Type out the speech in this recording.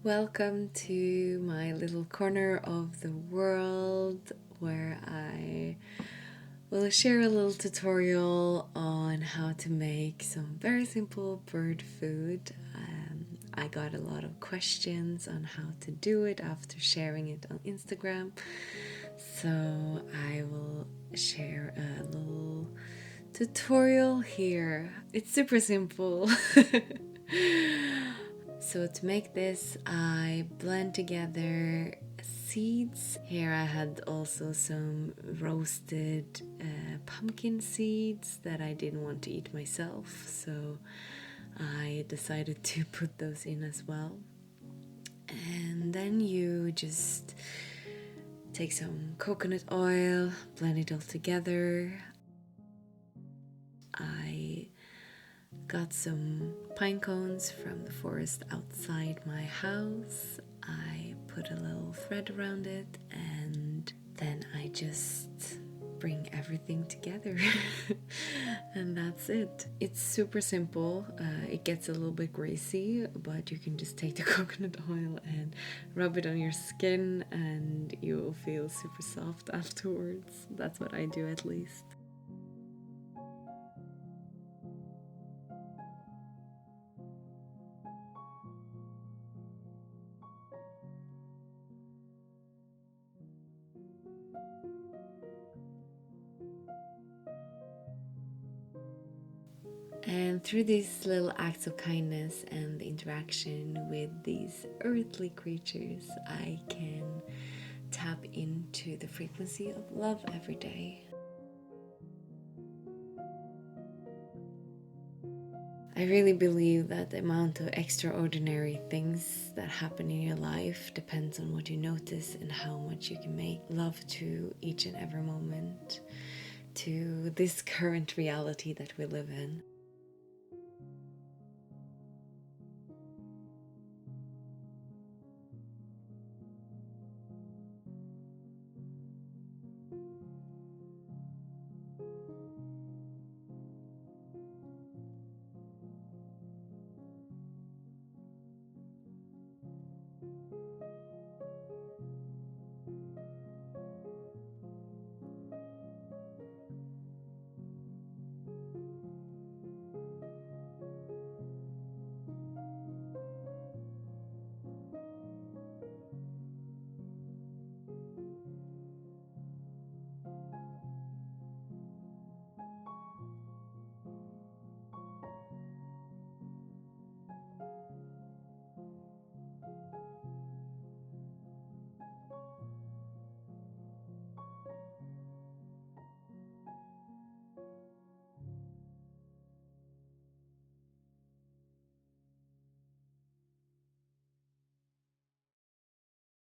Welcome to my little corner of the world where I will share a little tutorial on how to make some very simple bird food. I got a lot of questions on how to do it after sharing it on Instagram, so I will share a little tutorial here. It's super simple. So to make this, I blend together seeds. Here I had also some roasted pumpkin seeds that I didn't want to eat myself, so I decided to put those in as well. And then you just take some coconut oil, blend it all together. I got some pine cones from the forest outside my house. I put a little thread around it and then I just bring everything together and that's it. It's super simple. It gets a little bit greasy, but you can just take the coconut oil and rub it on your skin and you will feel super soft afterwards. That's what I do, at least. And through these little acts of kindness and the interaction with these earthly creatures, I can tap into the frequency of love every day. I really believe that the amount of extraordinary things that happen in your life depends on what you notice and how much you can make love to each and every moment, to this current reality that we live in.